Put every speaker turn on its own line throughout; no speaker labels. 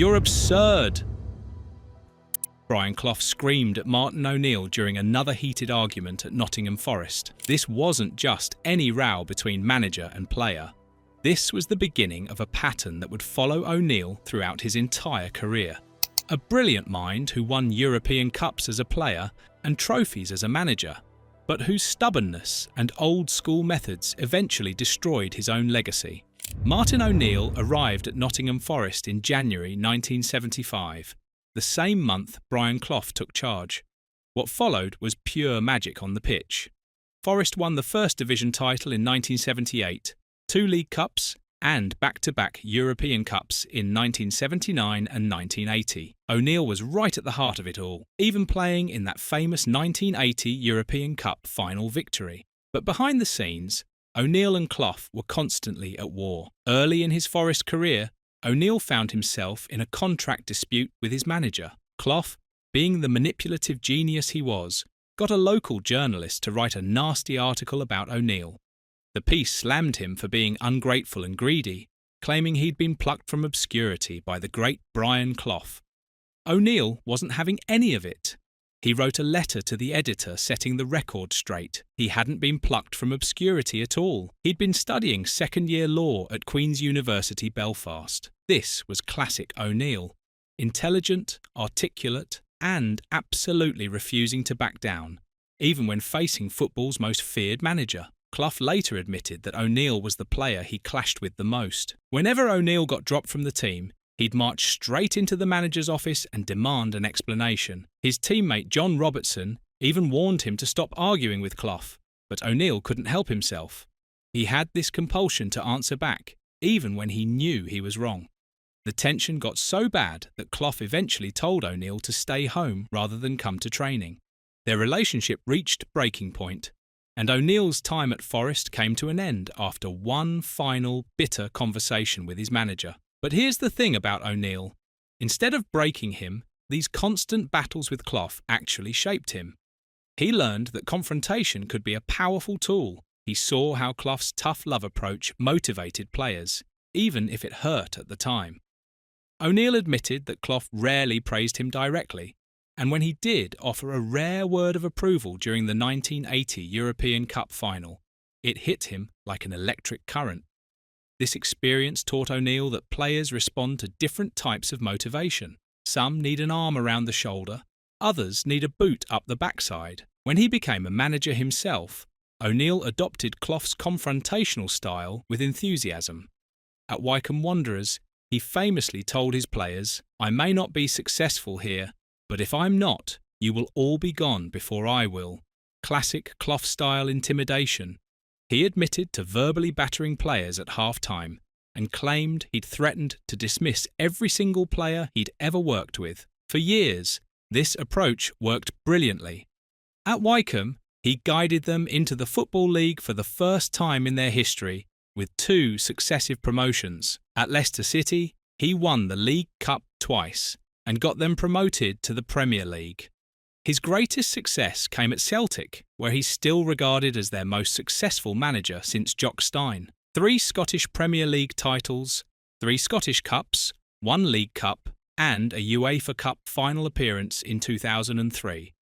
"You're absurd!" Brian Clough screamed at Martin O'Neill during another heated argument at Nottingham Forest. This wasn't just any row between manager and player. This was the beginning of a pattern that would follow O'Neill throughout his entire career. A brilliant mind who won European Cups as a player and trophies as a manager, but whose stubbornness and old-school methods eventually destroyed his own legacy. Martin O'Neill arrived at Nottingham Forest in January 1975, the same month Brian Clough took charge. What followed was pure magic on the pitch. Forest won the First Division title in 1978, 2 League Cups, and back-to-back European Cups in 1979 and 1980. O'Neill was right at the heart of it all, even playing in that famous 1980 European Cup final victory. But behind the scenes, O'Neill and Kloff were constantly at war. Early in his Forest career, O'Neill found himself in a contract dispute with his manager. Kloff, being the manipulative genius he was, got a local journalist to write a nasty article about O'Neill. The piece slammed him for being ungrateful and greedy, claiming he'd been plucked from obscurity by the great Brian Clough. O'Neill wasn't having any of it. He wrote a letter to the editor setting the record straight. He hadn't been plucked from obscurity at all. He'd been studying second-year law at Queen's University, Belfast. This was classic O'Neill. Intelligent, articulate, and absolutely refusing to back down, even when facing football's most feared manager. Clough later admitted that O'Neill was the player he clashed with the most. Whenever O'Neill got dropped from the team, he'd march straight into the manager's office and demand an explanation. His teammate John Robertson even warned him to stop arguing with Clough, but O'Neill couldn't help himself. He had this compulsion to answer back, even when he knew he was wrong. The tension got so bad that Clough eventually told O'Neill to stay home rather than come to training. Their relationship reached breaking point, and O'Neill's time at Forest came to an end after one final bitter conversation with his manager. But here's the thing about O'Neill. Instead of breaking him, these constant battles with Clough actually shaped him. He learned that confrontation could be a powerful tool. He saw how Clough's tough love approach motivated players, even if it hurt at the time. O'Neill admitted that Clough rarely praised him directly, and when he did offer a rare word of approval during the 1980 European Cup final, it hit him like an electric current. This experience taught O'Neill that players respond to different types of motivation. Some need an arm around the shoulder, others need a boot up the backside. When he became a manager himself, O'Neill adopted Clough's confrontational style with enthusiasm. At Wycombe Wanderers, he famously told his players, "I may not be successful here, but if I'm not, you will all be gone before I will." Classic Clough-style intimidation. He admitted to verbally battering players at half-time and claimed he'd threatened to dismiss every single player he'd ever worked with. For years, this approach worked brilliantly. At Wycombe, he guided them into the Football League for the first time in their history, with 2 successive promotions. At Leicester City, he won the League Cup twice and got them promoted to the Premier League. His greatest success came at Celtic, where he's still regarded as their most successful manager since Jock Stein. 3 Scottish Premier League titles, 3 Scottish Cups, 1 League Cup, and a UEFA Cup final appearance in 2003.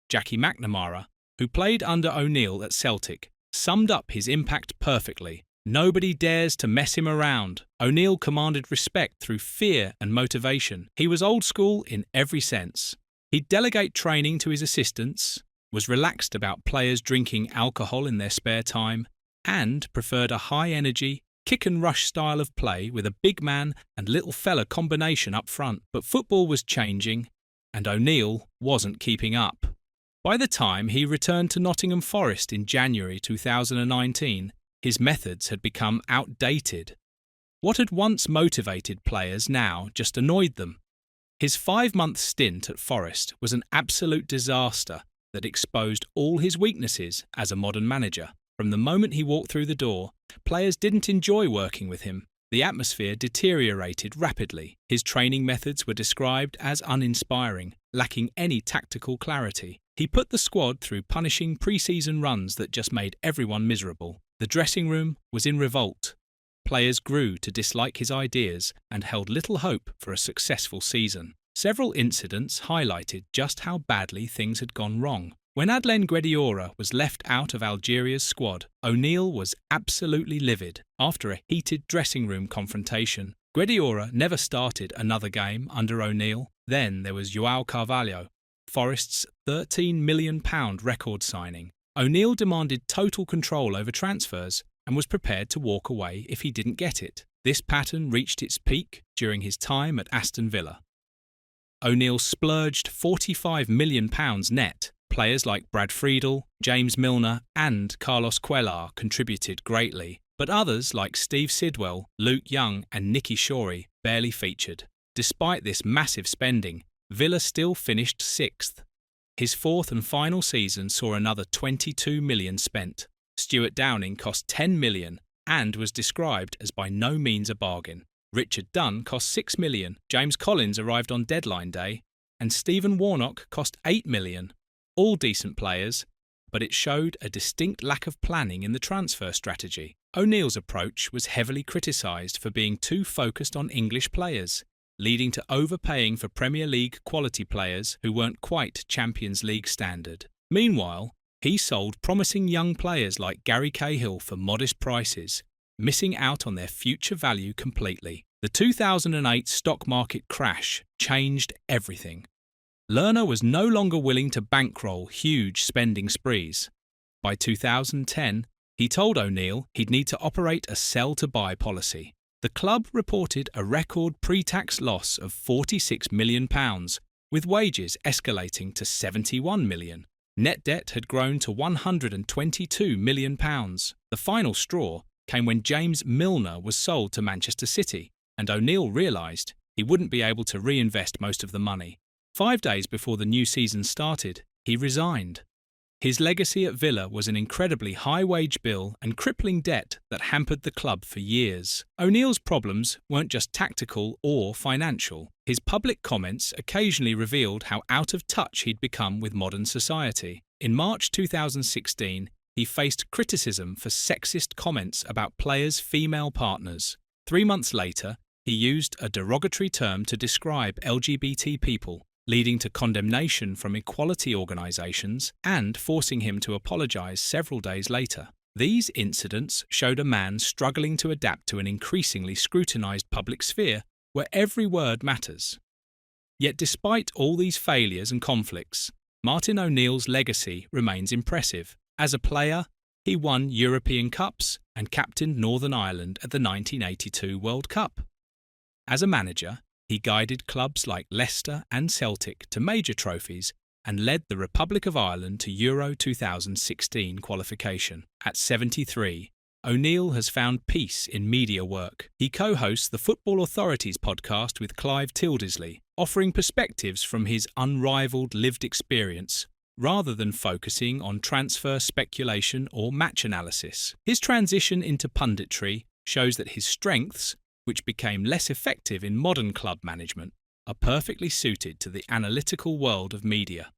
Jackie McNamara, who played under O'Neill at Celtic, summed up his impact perfectly. Nobody dares to mess him around. O'Neill commanded respect through fear and motivation. He was old school in every sense. He'd delegate training to his assistants, was relaxed about players drinking alcohol in their spare time, and preferred a high-energy, kick-and-rush style of play with a big man and little fella combination up front. But football was changing, and O'Neill wasn't keeping up. By the time he returned to Nottingham Forest in January 2019, his methods had become outdated. What had once motivated players now just annoyed them. His 5-month stint at Forest was an absolute disaster that exposed all his weaknesses as a modern manager. From the moment he walked through the door, players didn't enjoy working with him. The atmosphere deteriorated rapidly. His training methods were described as uninspiring, lacking any tactical clarity. He put the squad through punishing pre-season runs that just made everyone miserable. The dressing room was in revolt. players grew to dislike his ideas and held little hope for a successful season. Several incidents highlighted just how badly things had gone wrong. When Adlen Guediora was left out of Algeria's squad, ONeill was absolutely livid. After a heated dressing room confrontation, Guediora never started another game under ONeill. Then there was João Carvalho, Forest's £13 million record signing. ONeill demanded total control over transfers and was prepared to walk away if he didn't get it. This pattern reached its peak during his time at Aston Villa. ONeill splurged £45 million net. Players like Brad Friedel, James Milner and Carlos Cuellar contributed greatly, but others like Steve Sidwell, Luke Young and Nicky Shorey barely featured. Despite this massive spending, Villa still finished 6th. His fourth and final season saw another £22 million spent. Stuart Downing cost £10 million and was described as by no means a bargain. Richard Dunn cost £6 million, James Collins arrived on deadline day, and Stephen Warnock cost £8 million. All decent players, but it showed a distinct lack of planning in the transfer strategy. ONeill's approach was heavily criticised for being too focused on English players, leading to overpaying for Premier League quality players who weren't quite Champions League standard. Meanwhile, he sold promising young players like Gary Cahill for modest prices, missing out on their future value completely. The 2008 stock market crash changed everything. Lerner was no longer willing to bankroll huge spending sprees. By 2010, he told ONeill he'd need to operate a sell-to-buy policy. The club reported a record pre-tax loss of £46 million, with wages escalating to £71 million. Net debt had grown to £122 million. The final straw came when James Milner was sold to Manchester City, and ONeill realised he wouldn't be able to reinvest most of the money. 5 days before the new season started, he resigned. His legacy at Villa was an incredibly high wage bill and crippling debt that hampered the club for years. ONeill's problems weren't just tactical or financial. His public comments occasionally revealed how out of touch he'd become with modern society. In March 2016, he faced criticism for sexist comments about players' female partners. 3 months later, he used a derogatory term to describe LGBT people, leading to condemnation from equality organisations and forcing him to apologise several days later. These incidents showed a man struggling to adapt to an increasingly scrutinised public sphere where every word matters. Yet despite all these failures and conflicts, Martin O'Neill's legacy remains impressive. As a player, he won European Cups and captained Northern Ireland at the 1982 World Cup. As a manager, he guided clubs like Leicester and Celtic to major trophies and led the Republic of Ireland to Euro 2016 qualification. At 73, ONeill has found peace in media work. He co-hosts the Football Authorities podcast with Clive Tildesley, offering perspectives from his unrivalled lived experience rather than focusing on transfer speculation or match analysis. His transition into punditry shows that his strengths, which became less effective in modern club management, are perfectly suited to the analytical world of media.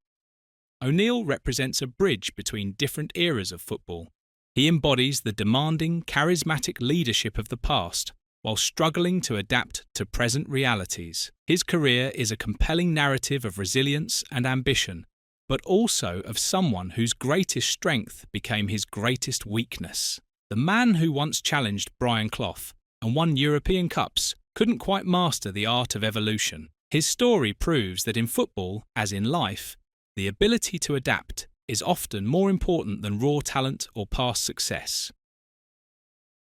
ONeill represents a bridge between different eras of football. He embodies the demanding, charismatic leadership of the past, while struggling to adapt to present realities. His career is a compelling narrative of resilience and ambition, but also of someone whose greatest strength became his greatest weakness. The man who once challenged Brian Clough and won European Cups couldn't quite master the art of evolution. His story proves that in football, as in life, the ability to adapt is often more important than raw talent or past success.